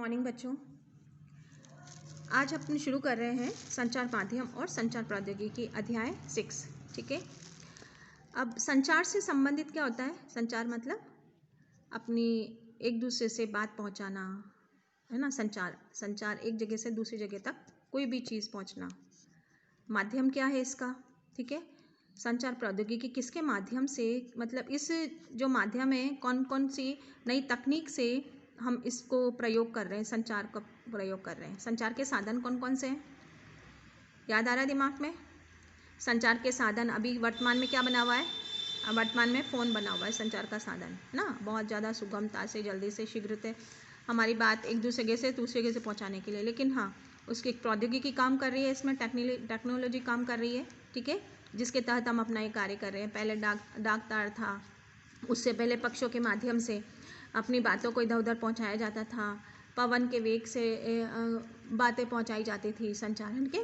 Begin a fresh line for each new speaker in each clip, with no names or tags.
Morning बच्चों। आज अपन शुरू कर रहे हैं संचार माध्यम और संचार प्रौद्योगिकी अध्याय 6। ठीक है। अब संचार से संबंधित क्या होता है? संचार मतलब अपनी एक दूसरे से बात पहुंचाना, है ना। संचार एक जगह से दूसरी जगह तक कोई भी चीज़ पहुंचना। माध्यम क्या है इसका? ठीक है। संचार प्रौद्योगिकी किसके माध्यम से, मतलब इस जो माध्यम है कौन कौन सी नई तकनीक से हम इसको प्रयोग कर रहे हैं, संचार का प्रयोग कर रहे हैं। संचार के साधन कौन कौन से हैं? याद आ रहा है दिमाग में? संचार के साधन अभी वर्तमान में क्या बना हुआ है? वर्तमान में फ़ोन बना हुआ है संचार का साधन ना। बहुत ज़्यादा सुगमता से, जल्दी से, शीघ्रता हमारी बात एक दूसरे जगह से दूसरी जगह से पहुँचाने के लिए। लेकिन हाँ, उसकी एक प्रौद्योगिकी काम कर रही है, इसमें टेक्नोलॉजी काम कर रही है। ठीक है। जिसके तहत हम अपना ये कार्य कर रहे हैं। पहले डाक तार था, उससे पहले पक्षों के माध्यम से अपनी बातों को इधर उधर पहुंचाया जाता था। पवन के वेग से बातें पहुंचाई जाती थी संचारण के।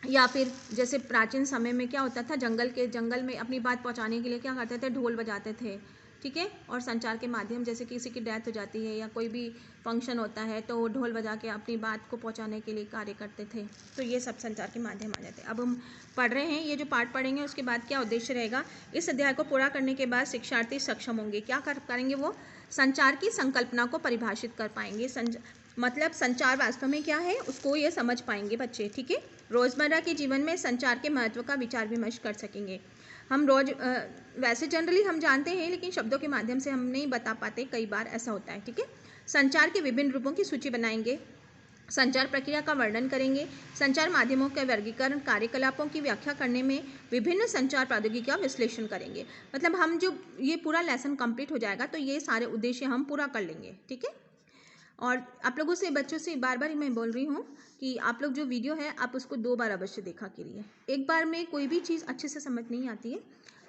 या फिर जैसे प्राचीन समय में क्या होता था, जंगल में अपनी बात पहुंचाने के लिए क्या करते थे? ढोल बजाते थे। ठीक है। और संचार के माध्यम, जैसे किसी की डेथ हो जाती है या कोई भी फंक्शन होता है तो वो ढोल बजा के अपनी बात को पहुंचाने के लिए कार्य करते थे। तो ये सब संचार के माध्यम आ जाते हैं। अब हम पढ़ रहे हैं, ये जो पाठ पढ़ेंगे उसके बाद क्या उद्देश्य रहेगा? इस अध्याय को पूरा करने के बाद शिक्षार्थी सक्षम होंगे। क्या करेंगे वो? संचार की संकल्पना को परिभाषित कर पाएंगे। मतलब संचार वास्तव में क्या है उसको ये समझ पाएंगे बच्चे। ठीक है। रोज़मर्रा के जीवन में संचार के महत्व का विचार विमर्श कर सकेंगे। हम वैसे जनरली हम जानते हैं, लेकिन शब्दों के माध्यम से हम नहीं बता पाते, कई बार ऐसा होता है। ठीक है। संचार के विभिन्न रूपों की सूची बनाएंगे। संचार प्रक्रिया का वर्णन करेंगे। संचार माध्यमों के वर्गीकरण, कार्यकलापों की व्याख्या करने में विभिन्न संचार प्रौद्योगिकी का विश्लेषण करेंगे। मतलब हम जो ये पूरा लेसन कंप्लीट हो जाएगा तो ये सारे उद्देश्य हम पूरा कर लेंगे। ठीक है। और आप लोगों से, बच्चों से बार बार मैं बोल रही हूँ कि आप लोग जो वीडियो है आप उसको 2 बार अवश्य देखा करिए। एक बार में कोई भी चीज़ अच्छे से समझ नहीं आती है।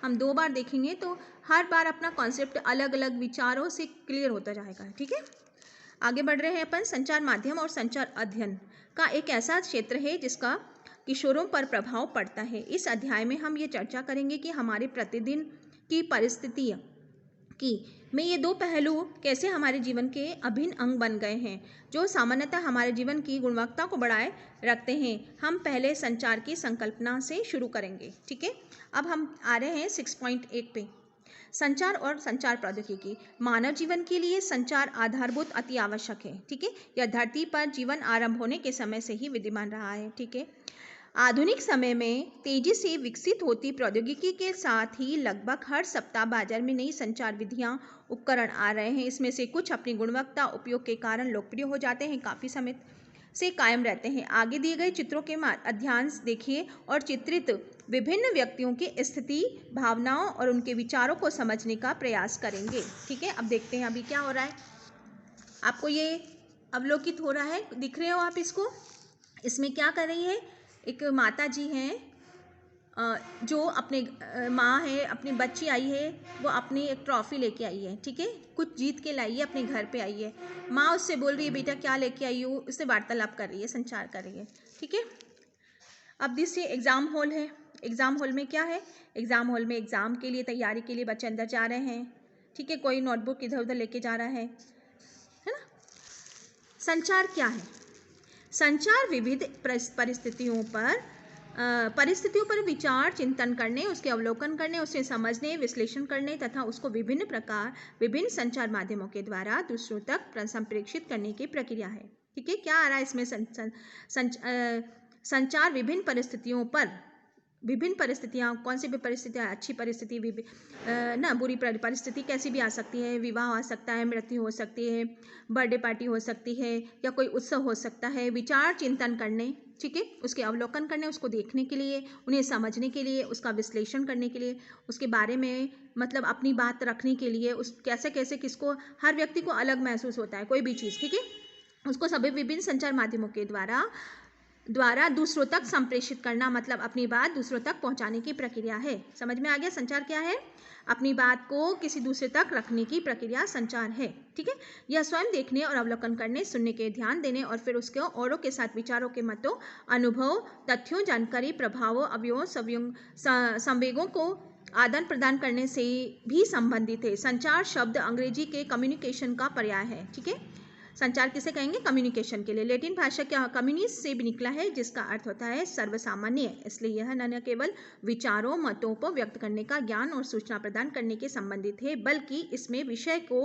हम 2 बार देखेंगे तो हर बार अपना कॉन्सेप्ट अलग अलग विचारों से क्लियर होता जाएगा। ठीक है। आगे बढ़ रहे हैं अपन। संचार माध्यम और संचार अध्ययन का एक ऐसा क्षेत्र है जिसका किशोरों पर प्रभाव पड़ता है। इस अध्याय में हम ये चर्चा करेंगे कि हमारे प्रतिदिन की परिस्थितियाँ में ये 2 पहलू कैसे हमारे जीवन के अभिन्न अंग बन गए हैं, जो सामान्यतः हमारे जीवन की गुणवत्ता को बढ़ाए रखते हैं। हम पहले संचार की संकल्पना से शुरू करेंगे। ठीक है। अब हम आ रहे हैं 6.1 पे। संचार और संचार प्रौद्योगिकी। मानव जीवन के लिए संचार आधारभूत अति आवश्यक है। ठीक है। यह धरती पर जीवन आरंभ होने के समय से ही विद्यमान रहा है। ठीक है। आधुनिक समय में तेजी से विकसित होती प्रौद्योगिकी के साथ ही लगभग हर सप्ताह बाजार में नई संचार विधियां, उपकरण आ रहे हैं। इसमें से कुछ अपनी गुणवत्ता, उपयोग के कारण लोकप्रिय हो जाते हैं, काफ़ी समय से कायम रहते हैं। आगे दिए गए चित्रों के अध्ययन देखिए और चित्रित विभिन्न व्यक्तियों की स्थिति, भावनाओं और उनके विचारों को समझने का प्रयास करेंगे। ठीक है। अब देखते हैं अभी क्या हो रहा है। आपको ये अवलोकित हो रहा है, दिख रहे हो आप इसको? इसमें क्या कर रही है? एक माता जी हैं जो अपने माँ है, अपनी बच्ची आई है, वो अपनी एक ट्रॉफी लेके आई है। ठीक है। कुछ जीत के लाई है, अपने घर पे आई है। माँ उससे बोल रही है बेटा क्या लेके आई हो, उससे वार्तालाप कर रही है, संचार कर रही है। ठीक है। अब दिसे एग्ज़ाम हॉल है। एग्ज़ाम हॉल में क्या है? एग्ज़ाम हॉल में एग्ज़ाम के लिए तैयारी के लिए बच्चे अंदर जा रहे हैं। ठीक है। कोई नोटबुक इधर उधर लेके जा रहा है ना। संचार क्या है? संचार विविध परिस्थितियों पर विचार चिंतन करने, उसके अवलोकन करने, उसे समझने, विश्लेषण करने तथा उसको विभिन्न संचार माध्यमों के द्वारा दूसरों तक संप्रेषित करने की प्रक्रिया है। ठीक है। क्या आ रहा है इसमें? संचार विभिन्न परिस्थितियाँ, कौन सी भी परिस्थितियाँ, अच्छी परिस्थिति ना, बुरी परिस्थिति कैसी भी आ सकती है। विवाह आ सकता है, मृत्यु हो सकती है, बर्थडे पार्टी हो सकती है, या कोई उत्सव हो सकता है। विचार चिंतन करने, ठीक है, उसके अवलोकन करने, उसको देखने के लिए, उन्हें समझने के लिए, उसका विश्लेषण करने के लिए, उसके बारे में मतलब अपनी बात रखने के लिए, उस कैसे कैसे किसको, हर व्यक्ति को अलग महसूस होता है कोई भी चीज़। ठीक है। उसको सभी विभिन्न संचार माध्यमों के द्वारा दूसरों तक संप्रेषित करना, मतलब अपनी बात दूसरों तक पहुंचाने की प्रक्रिया है। समझ में आ गया? संचार क्या है? अपनी बात को किसी दूसरे तक रखने की प्रक्रिया संचार है। ठीक है। यह स्वयं देखने और अवलोकन करने, सुनने के, ध्यान देने और फिर उसके औरों के साथ विचारों के मतों, अनुभव, तथ्यों, जानकारी, प्रभावों, अवयवों, संवेगों को आदान प्रदान करने से भी संबंधित है। संचार शब्द अंग्रेजी के कम्युनिकेशन का पर्याय है। ठीक है। संचार किसे कहेंगे? कम्युनिकेशन के लिए। लैटिन भाषा क्या कम्युनिस से भी निकला है, जिसका अर्थ होता है सर्वसामान्य। इसलिए यह न केवल विचारों मतों को व्यक्त करने का ज्ञान और सूचना प्रदान करने के संबंधित है, बल्कि इसमें विषय को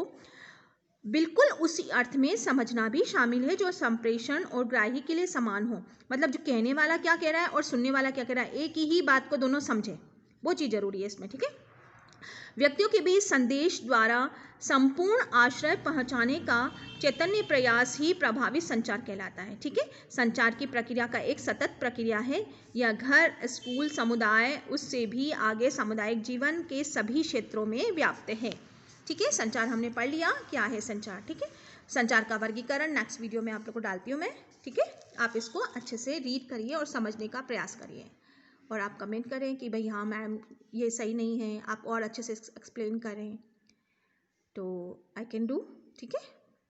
बिल्कुल उसी अर्थ में समझना भी शामिल है जो संप्रेषण और ग्राही के लिए समान हो। मतलब जो कहने वाला क्या कह रहा है और सुनने वाला क्या कह रहा है, एक ही बात को दोनों समझे, वो चीज़ जरूरी है इसमें। ठीक है, व्यक्तियों के बीच संदेश द्वारा संपूर्ण आश्रय पहुंचाने का चैतन्य प्रयास ही प्रभावी संचार कहलाता है। ठीक है, संचार की प्रक्रिया का एक सतत प्रक्रिया है। यह घर, स्कूल, समुदाय, उससे भी आगे सामुदायिक जीवन के सभी क्षेत्रों में व्याप्त है। ठीक है, संचार हमने पढ़ लिया, क्या है संचार। ठीक है, संचार का वर्गीकरण नेक्स्ट वीडियो में आप लोग को डालती हूँ मैं। ठीक है, आप इसको अच्छे से रीड करिए और समझने का प्रयास करिए, और आप कमेंट करें कि भाई हाँ मैम ये सही नहीं है, आप और अच्छे से एक्सप्लेन करें तो आई कैन डू। ठीक है।